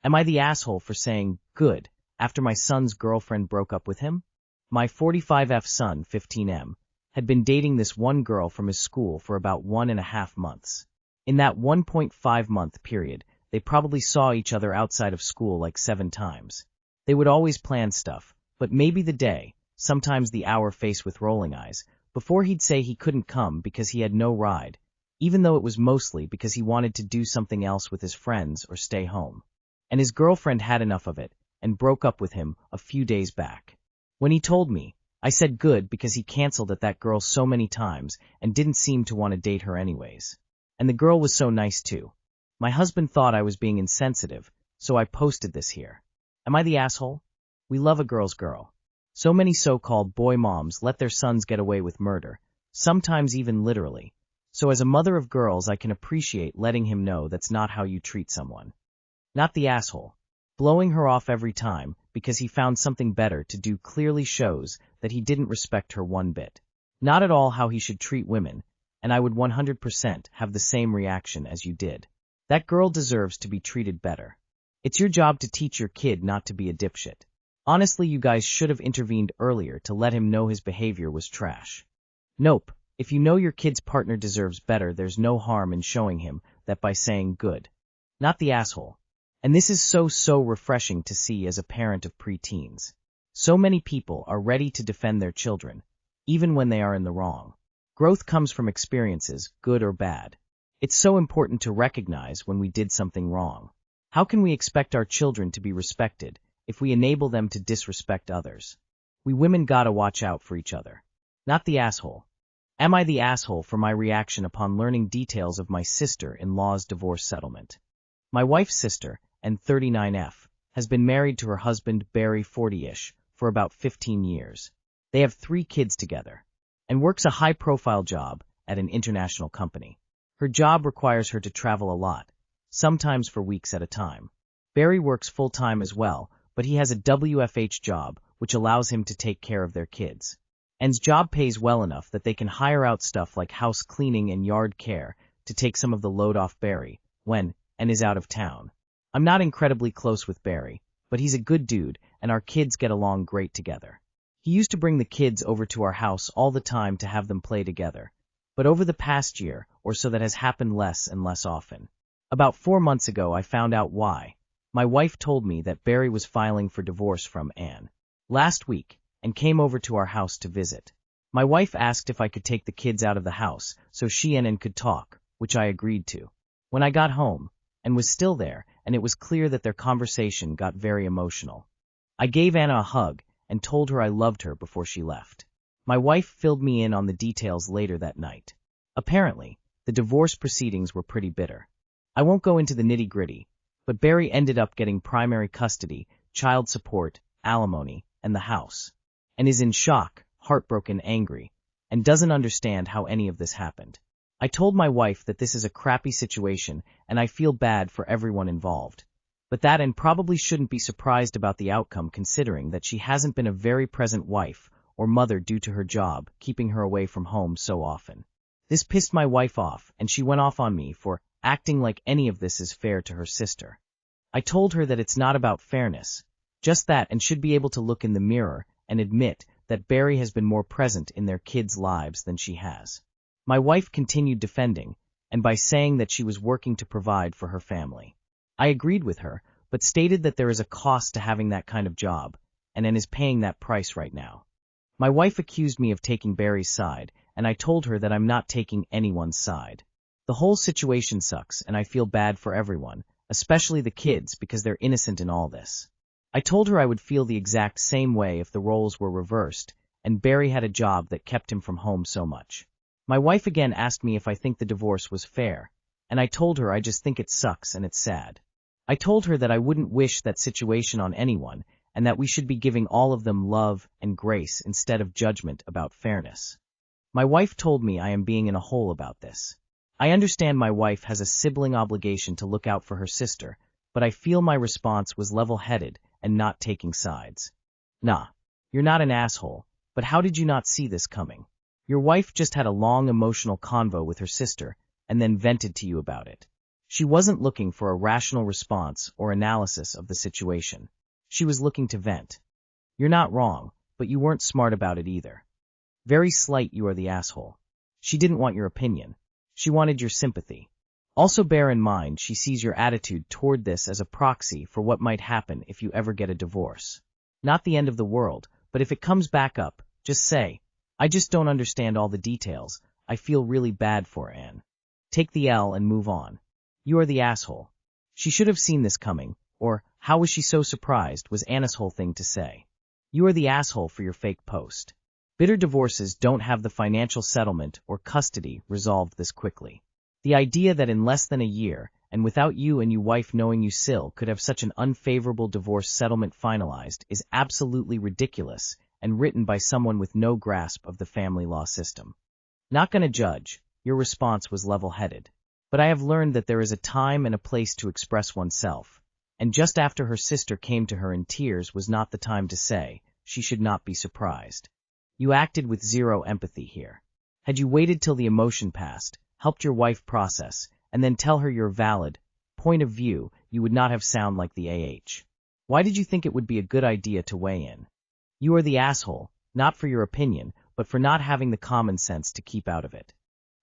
Am I the asshole for saying, good, after my son's girlfriend broke up with him? My 45F son, 15M, had been dating this one girl from his school for about 1.5 months. In that 1.5-month period, they probably saw each other outside of school like 7 times. They would always plan stuff, but maybe the day, sometimes the hour faced with rolling eyes, before he'd say he couldn't come because he had no ride, even though it was mostly because he wanted to do something else with his friends or stay home. And his girlfriend had enough of it and broke up with him a few days back. When he told me, I said good because he canceled at that girl so many times and didn't seem to want to date her anyways. And the girl was so nice too. My husband thought I was being insensitive, so I posted this here. Am I the asshole? We love a girl's girl. So many so-called boy moms let their sons get away with murder, sometimes even literally. So as a mother of girls, I can appreciate letting him know that's not how you treat someone. Not the asshole. Blowing her off every time because he found something better to do clearly shows that he didn't respect her one bit. Not at all how he should treat women, and I would 100% have the same reaction as you did. That girl deserves to be treated better. It's your job to teach your kid not to be a dipshit. Honestly, you guys should have intervened earlier to let him know his behavior was trash. Nope, if you know your kid's partner deserves better, there's no harm in showing him that by saying good. Not the asshole. And this is so refreshing to see as a parent of preteens. So many people are ready to defend their children, even when they are in the wrong. Growth comes from experiences, good or bad. It's so important to recognize when we did something wrong. How can we expect our children to be respected if we enable them to disrespect others? We women gotta watch out for each other. Not the asshole. Am I the asshole for my reaction upon learning details of my sister-in-law's divorce settlement? My wife's sister, and 39F, has been married to her husband, Barry, 40-ish, for about 15 years. They have 3 kids together, and works a high-profile job at an international company. Her job requires her to travel a lot, sometimes for weeks at a time. Barry works full-time as well, but he has a WFH job, which allows him to take care of their kids. And his job pays well enough that they can hire out stuff like house cleaning and yard care to take some of the load off Barry when and is out of town. I'm not incredibly close with Barry, but he's a good dude, and our kids get along great together. He used to bring the kids over to our house all the time to have them play together, but over the past year or so that has happened less and less often. About 4 months ago I found out why. My wife told me that Barry was filing for divorce from Anne last week and came over to our house to visit. My wife asked if I could take the kids out of the house so she and Anne could talk, which I agreed to. When I got home, Anne was still there, and it was clear that their conversation got very emotional. I gave Anna a hug and told her I loved her before she left. My wife filled me in on the details later that night. Apparently, the divorce proceedings were pretty bitter. I won't go into the nitty-gritty, but Barry ended up getting primary custody, child support, alimony, and the house, and is in shock, heartbroken, angry, and doesn't understand how any of this happened. I told my wife that this is a crappy situation and I feel bad for everyone involved, but that Anne probably shouldn't be surprised about the outcome considering that she hasn't been a very present wife or mother due to her job, keeping her away from home so often. This pissed my wife off and she went off on me for acting like any of this is fair to her sister. I told her that it's not about fairness, just that and should be able to look in the mirror and admit that Barry has been more present in their kids' lives than she has. My wife continued defending, and by saying that she was working to provide for her family. I agreed with her, but stated that there is a cost to having that kind of job, and Anne is paying that price right now. My wife accused me of taking Barry's side, and I told her that I'm not taking anyone's side. The whole situation sucks, and I feel bad for everyone, especially the kids because they're innocent in all this. I told her I would feel the exact same way if the roles were reversed, and Barry had a job that kept him from home so much. My wife again asked me if I think the divorce was fair, and I told her I just think it sucks and it's sad. I told her that I wouldn't wish that situation on anyone, and that we should be giving all of them love and grace instead of judgment about fairness. My wife told me I am being in a hole about this. I understand my wife has a sibling obligation to look out for her sister, but I feel my response was level-headed and not taking sides. Nah, you're not an asshole, but how did you not see this coming? Your wife just had a long emotional convo with her sister and then vented to you about it. She wasn't looking for a rational response or analysis of the situation. She was looking to vent. You're not wrong, but you weren't smart about it either. Very slight, you are the asshole. She didn't want your opinion. She wanted your sympathy. Also bear in mind she sees your attitude toward this as a proxy for what might happen if you ever get a divorce. Not the end of the world, but if it comes back up, just say, I just don't understand all the details. I feel really bad for Anne. Take the L and move on. You are the asshole. She should have seen this coming, or how was she so surprised was Anna's whole thing to say. You are the asshole for your fake post. Bitter divorces don't have the financial settlement or custody resolved this quickly. The idea that in less than a year, and without you and your wife knowing you still could have such an unfavorable divorce settlement finalized is absolutely ridiculous and written by someone with no grasp of the family law system. Not gonna judge, your response was level-headed. But I have learned that there is a time and a place to express oneself, and just after her sister came to her in tears was not the time to say, she should not be surprised. You acted with zero empathy here. Had you waited till the emotion passed, helped your wife process, and then tell her your valid point of view, you would not have sound like the AH. Why did you think it would be a good idea to weigh in? You are the asshole, not for your opinion, but for not having the common sense to keep out of it.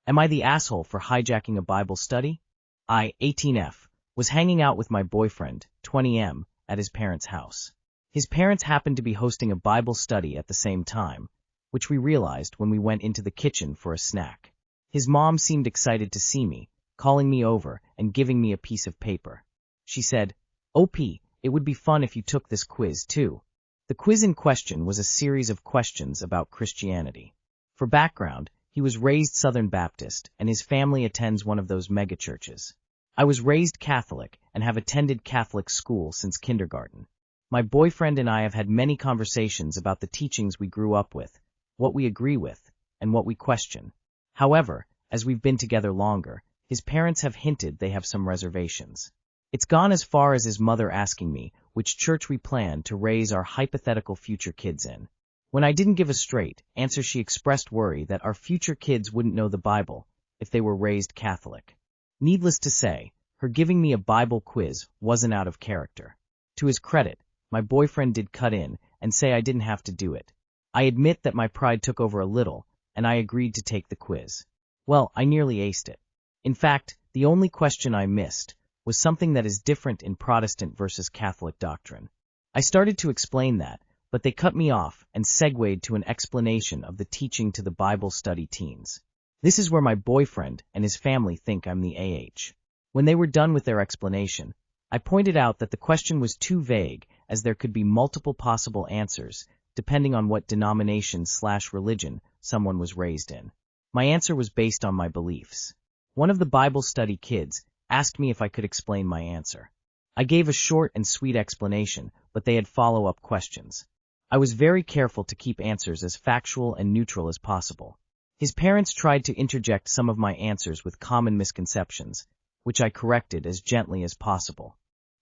Am I the asshole for hijacking a Bible study? I, 18F, was hanging out with my boyfriend, 20M, at his parents' house. His parents happened to be hosting a Bible study at the same time, which we realized when we went into the kitchen for a snack. His mom seemed excited to see me, calling me over and giving me a piece of paper. She said, OP, it would be fun if you took this quiz too. The quiz in question was a series of questions about Christianity. For background, he was raised Southern Baptist and his family attends one of those megachurches. I was raised Catholic and have attended Catholic school since kindergarten. My boyfriend and I have had many conversations about the teachings we grew up with, what we agree with, and what we question. However, as we've been together longer, his parents have hinted they have some reservations. It's gone as far as his mother asking me which church we plan to raise our hypothetical future kids in. When I didn't give a straight answer, she expressed worry that our future kids wouldn't know the Bible if they were raised Catholic. Needless to say, her giving me a Bible quiz wasn't out of character. To his credit, my boyfriend did cut in and say I didn't have to do it. I admit that my pride took over a little, and I agreed to take the quiz. Well, I nearly aced it. In fact, the only question I missed was something that is different in Protestant versus Catholic doctrine. I started to explain that, but they cut me off and segued to an explanation of the teaching to the Bible study teens. This is where my boyfriend and his family think I'm the AH. When they were done with their explanation, I pointed out that the question was too vague as there could be multiple possible answers depending on what denomination/religion someone was raised in. My answer was based on my beliefs. One of the Bible study kids asked me if I could explain my answer. I gave a short and sweet explanation, but they had follow-up questions. I was very careful to keep answers as factual and neutral as possible. His parents tried to interject some of my answers with common misconceptions, which I corrected as gently as possible.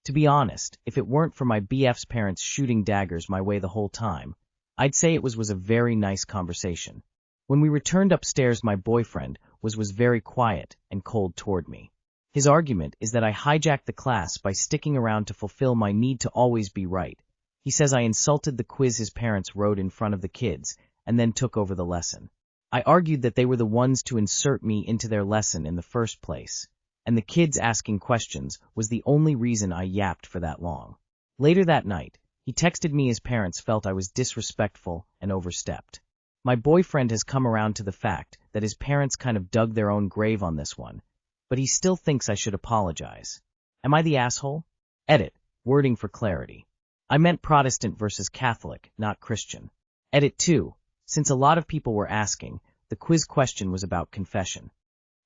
To be honest, if it weren't for my BF's parents shooting daggers my way the whole time, I'd say it was a very nice conversation. When we returned upstairs, my boyfriend was very quiet and cold toward me. His argument is that I hijacked the class by sticking around to fulfill my need to always be right. He says I insulted the quiz his parents wrote in front of the kids and then took over the lesson. I argued that they were the ones to insert me into their lesson in the first place, and the kids asking questions was the only reason I yapped for that long. Later that night, he texted me his parents felt I was disrespectful and overstepped. My boyfriend has come around to the fact that his parents kind of dug their own grave on this one, but he still thinks I should apologize. Am I the asshole? Edit, wording for clarity. I meant Protestant versus Catholic, not Christian. Edit 2, since a lot of people were asking, the quiz question was about confession.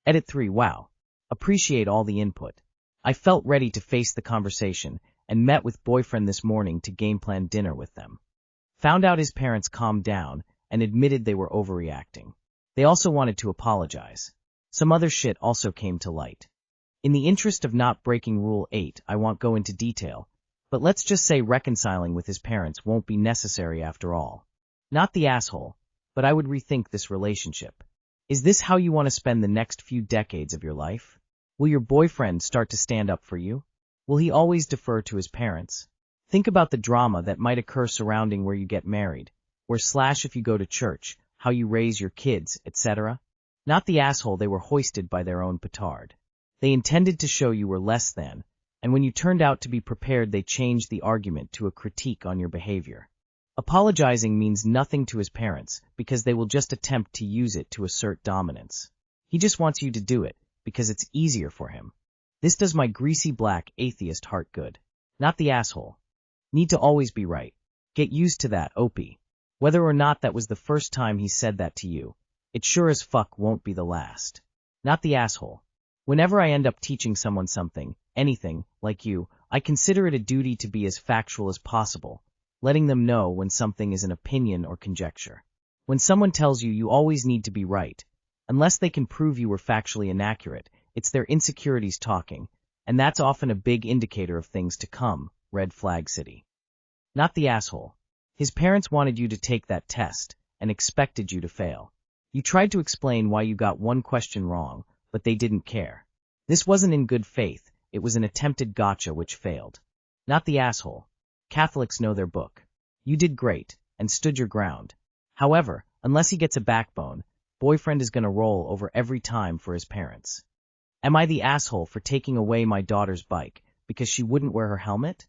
Edit 3, wow. Appreciate all the input. I felt ready to face the conversation and met with boyfriend this morning to game plan dinner with them. Found out his parents calmed down and admitted they were overreacting. They also wanted to apologize. Some other shit also came to light. In the interest of not breaking Rule 8, I won't go into detail, but let's just say reconciling with his parents won't be necessary after all. Not the asshole, but I would rethink this relationship. Is this how you want to spend the next few decades of your life? Will your boyfriend start to stand up for you? Will he always defer to his parents? Think about the drama that might occur surrounding where you get married, if you go to church, how you raise your kids, etc. Not the asshole they were hoisted by their own petard. They intended to show you were less than, and when you turned out to be prepared they changed the argument to a critique on your behavior. Apologizing means nothing to his parents because they will just attempt to use it to assert dominance. He just wants you to do it because it's easier for him. This does my greasy black atheist heart good. Not the asshole. Need to always be right. Get used to that, Opie. Whether or not that was the first time he said that to you, it sure as fuck won't be the last. Not the asshole. Whenever I end up teaching someone something, anything, like you, I consider it a duty to be as factual as possible, letting them know when something is an opinion or conjecture. When someone tells you you always need to be right, unless they can prove you were factually inaccurate, it's their insecurities talking, and that's often a big indicator of things to come, red flag city. Not the asshole. His parents wanted you to take that test, and expected you to fail. You tried to explain why you got one question wrong, but they didn't care. This wasn't in good faith, it was an attempted gotcha which failed. Not the asshole. Catholics know their book. You did great, and stood your ground. However, unless he gets a backbone, boyfriend is gonna roll over every time for his parents. Am I the asshole for taking away my daughter's bike because she wouldn't wear her helmet?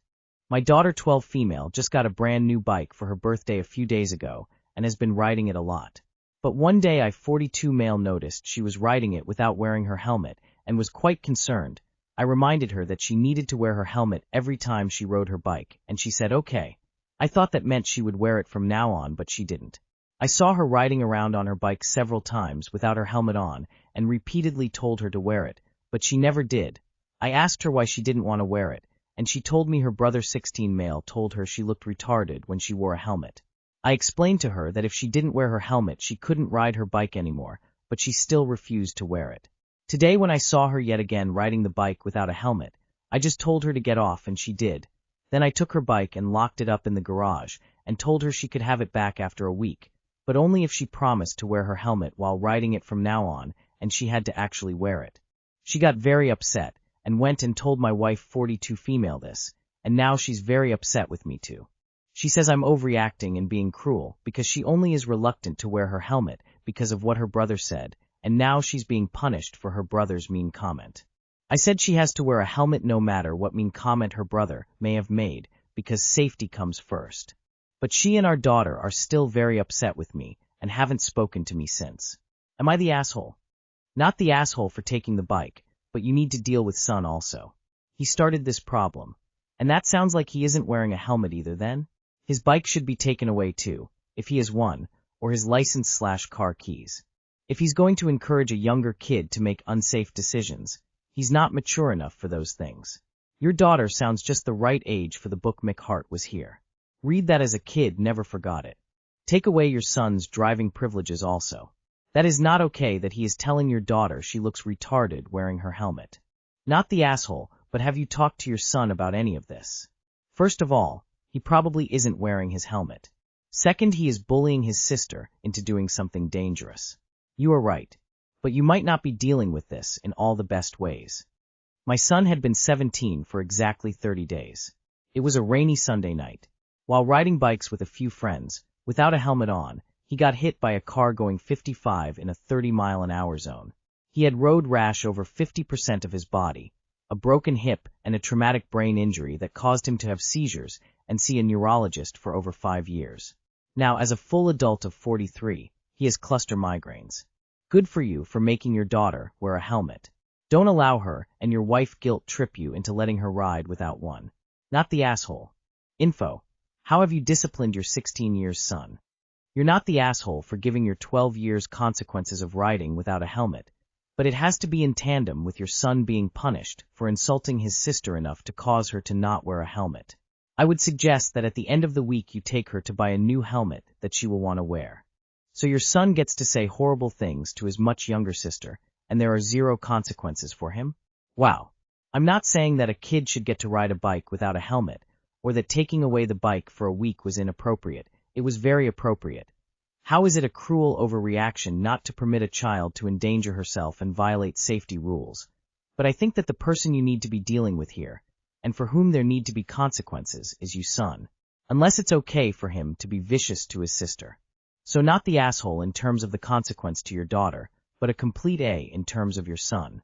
My daughter, 12 female, just got a brand new bike for her birthday a few days ago and has been riding it a lot. But one day I, 42 male, noticed she was riding it without wearing her helmet and was quite concerned. I reminded her that she needed to wear her helmet every time she rode her bike, and she said okay. I thought that meant she would wear it from now on, but she didn't. I saw her riding around on her bike several times without her helmet on and repeatedly told her to wear it, but she never did. I asked her why she didn't want to wear it, and she told me her brother, 16 male, told her she looked retarded when she wore a helmet. I explained to her that if she didn't wear her helmet she couldn't ride her bike anymore, but she still refused to wear it. Today when I saw her yet again riding the bike without a helmet, I just told her to get off and she did. Then I took her bike and locked it up in the garage and told her she could have it back after a week, but only if she promised to wear her helmet while riding it from now on, and she had to actually wear it. She got very upset and went and told my wife, 42 female, this, and now she's very upset with me too. She says I'm overreacting and being cruel because she only is reluctant to wear her helmet because of what her brother said, and now she's being punished for her brother's mean comment. I said she has to wear a helmet no matter what mean comment her brother may have made because safety comes first. But she and our daughter are still very upset with me and haven't spoken to me since. Am I the asshole? Not the asshole for taking the bike, but you need to deal with son also. He started this problem. And that sounds like he isn't wearing a helmet either then? His bike should be taken away too, if he has one, or his license/car keys. If he's going to encourage a younger kid to make unsafe decisions, he's not mature enough for those things. Your daughter sounds just the right age for the book Mick Hart was here. Read that as a kid, never forgot it. Take away your son's driving privileges also. That is not okay that he is telling your daughter she looks retarded wearing her helmet. Not the asshole, but have you talked to your son about any of this? First of all, he probably isn't wearing his helmet. Second, he is bullying his sister into doing something dangerous. You are right, but you might not be dealing with this in all the best ways. My son had been 17 for exactly 30 days. It was a rainy Sunday night. While riding bikes with a few friends, without a helmet on, he got hit by a car going 55 in a 30-mile-an-hour zone. He had road rash over 50% of his body, a broken hip, and a traumatic brain injury that caused him to have seizures and see a neurologist for over 5 years. Now, as a full adult of 43, he has cluster migraines. Good for you for making your daughter wear a helmet. Don't allow her and your wife guilt trip you into letting her ride without one. Not the asshole. Info. How have you disciplined your 16 years son? You're not the asshole for giving your 12 years consequences of riding without a helmet, but it has to be in tandem with your son being punished for insulting his sister enough to cause her to not wear a helmet. I would suggest that at the end of the week you take her to buy a new helmet that she will want to wear. So your son gets to say horrible things to his much younger sister, and there are 0 consequences for him? Wow. I'm not saying that a kid should get to ride a bike without a helmet, or that taking away the bike for a week was inappropriate. It was very appropriate. How is it a cruel overreaction not to permit a child to endanger herself and violate safety rules? But I think that the person you need to be dealing with here, and for whom there need to be consequences, is you son. Unless it's okay for him to be vicious to his sister. So not the asshole in terms of the consequence to your daughter, but a complete A in terms of your son.